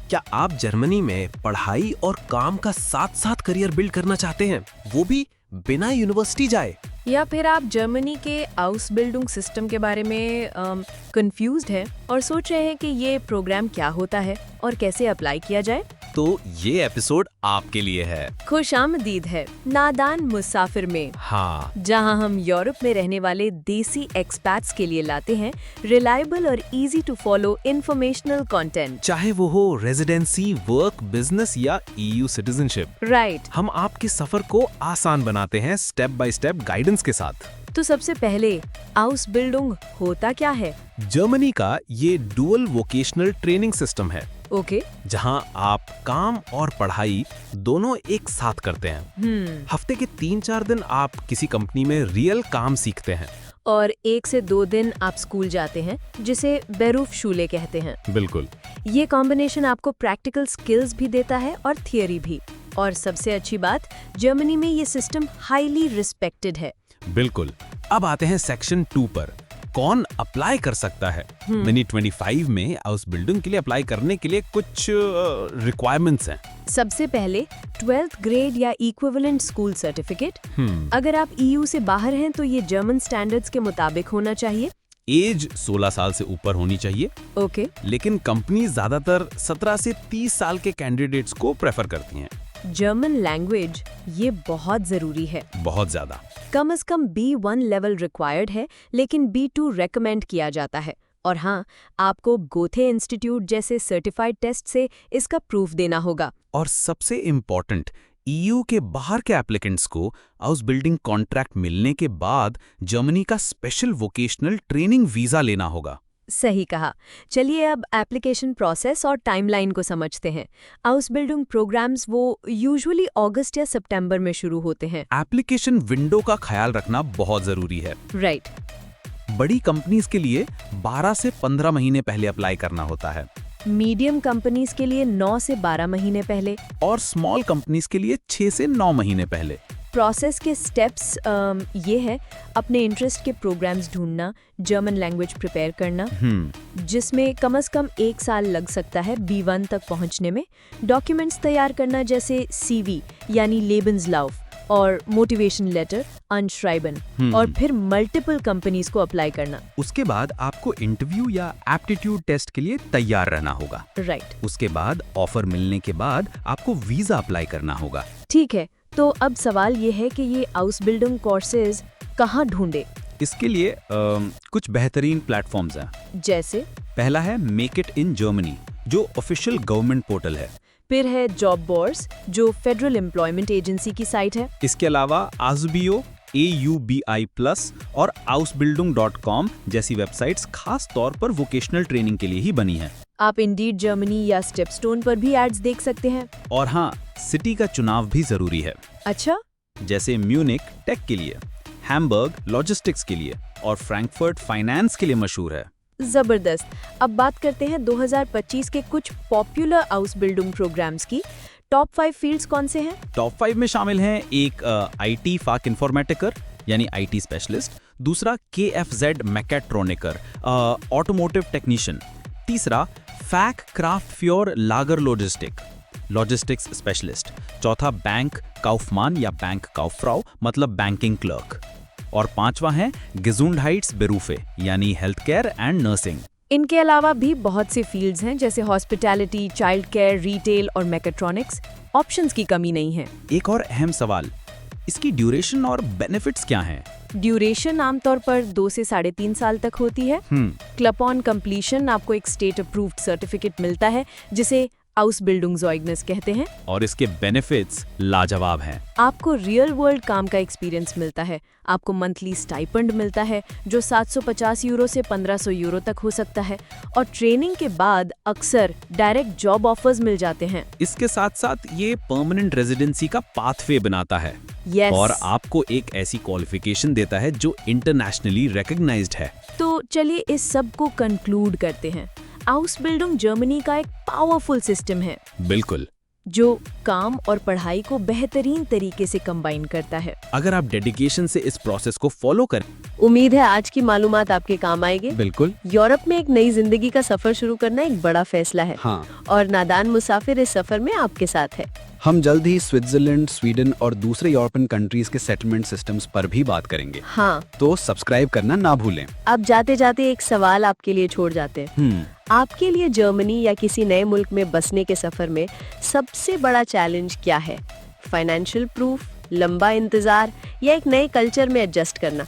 क्या आप जर्मनी में पढ़ाई और काम का साथ साथ करियर बिल्ड करना चाहते हैं, वो भी बिना यूनिवर्सिटी जाए? या फिर आप जर्मनी के आउसबिल्डिंग सिस्टम के बारे में कंफ्यूज्ड हैं और सोच रहे हैं कि ये प्रोग्राम क्या होता है और कैसे अप्लाई किया जाए? तो ये एपिसोड आपके लिए है। खुशामदीद है नादान मुसाफिर में, हाँ, जहां हम यूरोप में रहने वाले देसी एक्सपैट्स के लिए लाते हैं रिलायबल और easy to follow informational content. चाहे वो हो रेजिडेंसी, वर्क, बिजनेस या EU सिटीजनशिप। राइट। हम आपके सफर को आसान बनाते हैं स्टेप बाय स्टेप गाइडेंस के साथ। तो सबसे पहले आउसबिल्डिंग होता क्या है? जर्मनी का ये डुअल वोकेशनल ट्रेनिंग सिस्टम है, ओके। जहां आप काम और पढ़ाई दोनों एक साथ करते हैं। हफ्ते के 3-4 दिन आप किसी कंपनी में रियल काम सीखते हैं और 1 से 2 दिन आप स्कूल जाते हैं, जिसे बेरूफ शूले कहते हैं। बिल्कुल। ये कॉम्बिनेशन आपको प्रैक्टिकल स्किल्स भी देता है और थियरी भी। और सबसे अच्छी बात, जर्मनी में ये सिस्टम हाईली रिस्पेक्टेड है। बिल्कुल। अब आते हैं सेक्शन 2 पर। कौन अप्लाई कर सकता है? मिनी 25 में आउसबिल्डिंग के लिए अप्लाई करने के लिए कुछ रिक्वायरमेंट्स हैं। सबसे पहले 12th ग्रेड या इक्विवेलेंट स्कूल सर्टिफिकेट। अगर आप EU से बाहर हैं तो ये जर्मन स्टैंडर्ड्स के मुताबिक होना चाहिए। एज 16 साल से ऊपर होनी चाहिए। ओके। लेकिन कंपनी ज्यादातर 17 से 30 साल के कैंडिडेट्स को प्रेफर करती हैं। जर्मन लैंग्वेज ये बहुत जरूरी है, बहुत ज्यादा। कम से कम B1 लेवल रिक्वायर्ड है, लेकिन B2 रेकमेंड किया जाता है। और हाँ, आपको गोथे इंस्टीट्यूट जैसे सर्टिफाइड टेस्ट से इसका प्रूफ देना होगा। और सबसे इम्पोर्टेंट, EU के बाहर के एप्लीकेंट्स को आउसबिल्डिंग कॉन्ट्रैक्ट मिलने के बाद जर्मनी का स्पेशल वोकेशनल ट्रेनिंग वीजा लेना होगा। सही कहा। चलिए अब एप्लीकेशन प्रोसेस और टाइमलाइन को समझते हैं। आउसबिल्डिंग प्रोग्राम्स वो यूजुअली अगस्त या सितंबर में शुरू होते हैं। एप्लीकेशन विंडो का ख्याल रखना बहुत जरूरी है। राइट। बड़ी कंपनीज के लिए 12 से 15 महीने पहले अप्लाई करना होता है मीडियम कंपनीज के लिए 9 से 12 महीने पहले और स्मॉल कंपनीज के लिए 6 से 9 महीने पहले। प्रोसेस के स्टेप्स ये है: अपने इंटरेस्ट के प्रोग्राम्स ढूंढना, जर्मन लैंग्वेज प्रिपेयर करना, जिसमें कम से कम 1 साल लग सकता है B1 तक पहुंचने में, डॉक्यूमेंट्स तैयार करना जैसे CV यानी लेबेंसलाउफ और मोटिवेशन लेटर अनश्राइबन, और फिर मल्टीपल कंपनीज को अप्लाई करना। उसके बाद आपको इंटरव्यू या एप्टीट्यूड टेस्ट के लिए तैयार रहना होगा। राइट। उसके बाद ऑफर मिलने के बाद आपको वीजा अप्लाई करना होगा। ठीक है, तो अब सवाल ये है कि ये आउसबिल्डिंग कोर्सेज कहाँ ढूंढे? इसके लिए कुछ बेहतरीन प्लेटफॉर्म्स हैं। जैसे पहला है मेक इट इन जर्मनी, जो ऑफिशियल गवर्नमेंट पोर्टल है। फिर है जॉब बोर्ड्स, जो फेडरल एम्प्लॉयमेंट एजेंसी की साइट है। इसके अलावा आज़बियो, AUBI+ और ausbildung.com जैसी वेबसाइट्स खास तौर पर वोकेशनल ट्रेनिंग के लिए ही बनी हैं। आप इंडीड जर्मनी या स्टेपस्टोन पर भी एड्स देख सकते हैं। और हाँ, सिटी का चुनाव भी जरूरी है। अच्छा। जैसे म्यूनिक टेक के लिए, हैम्बर्ग लॉजिस्टिक्स के लिए और फ्रैंकफर्ट फाइनेंस के लिए मशहूर है। जबरदस्त। अब बात करते हैं 2025 के कुछ पॉपुलर आउसबिल्डिंग प्रोग्राम्स की। टॉप 5 फील्ड्स कौन से हैं? टॉप 5 में शामिल हैं एक IT फाक इन्फॉर्मेटिकर यानी IT स्पेशलिस्ट, दूसरा KFZ मैकेट्रॉनिकर ऑटोमोटिव टेक्नीशियन, तीसरा फैक क्राफ्ट फ्योर लागर लॉजिस्टिक्स स्पेशलिस्ट, चौथा बैंक काउफमान या बैंक काउफ्राउ मतलब बैंकिंग क्लर्क, और पांचवा है गेजुंडहाइट्स बेरूफे यानी हेल्थ केयर एंड नर्सिंग। इनके अलावा भी बहुत सी फील्ड्स हैं, जैसे हॉस्पिटैलिटी, चाइल्ड केयर, रिटेल और मैकेट्रॉनिक्स। ऑप्शंस की कमी नहीं है। एक और अहम सवाल, इसकी ड्यूरेशन और बेनिफिट्स क्या हैं? ड्यूरेशन आमतौर पर 2 से 3.5 साल तक होती है। क्लब ऑन कंप्लीशन आपको एक स्टेट अप्रूव्ड सर्टिफिकेट मिलता है, जिसे आउसबिल्डिंगज़ेugnis कहते हैं। और इसके बेनिफिट्स लाजवाब हैं। आपको रियल वर्ल्ड काम का एक्सपीरियंस मिलता है। आपको मंथली स्टाइपेंड मिलता है, जो 750 यूरो से 1500 यूरो तक हो सकता है, और ट्रेनिंग के बाद अक्सर डायरेक्ट जॉब ऑफर्स मिल जाते हैं। इसके साथ साथ ये परमानेंट रेजिडेंसी का पाथवे बनाता है। Yes. और आपको एक ऐसी क्वालिफिकेशन देता है जो इंटरनेशनली रिकॉग्नाइज्ड है। तो चलिए इस सब को कंक्लूड करते हैं। आउसबिल्डिंग जर्मनी का एक पावरफुल सिस्टम है। बिल्कुल। जो काम और पढ़ाई को बेहतरीन तरीके से कंबाइन करता है। अगर आप डेडिकेशन से इस प्रोसेस को फॉलो करें। उम्मीद है आज की मालूमात आपके काम आएगी। बिल्कुल। यूरोप में एक नई जिंदगी का सफर शुरू करना एक बड़ा फैसला है। हाँ। और नादान मुसाफिर इस सफर में आपके साथ है। हम जल्द ही स्विट्जरलैंड, स्वीडन और दूसरे यूरोपियन कंट्रीज के सेटलमेंट सिस्टम्स पर भी बात करेंगे। हाँ, तो सब्सक्राइब करना ना भूलें। अब जाते जाते एक सवाल आपके लिए छोड़ जाते हैं। आपके लिए जर्मनी या किसी नए मुल्क में बसने के सफर में सबसे बड़ा चैलेंज क्या है? फाइनेंशियल प्रूफ, लंबा इंतजार या एक नए कल्चर में एडजस्ट करना?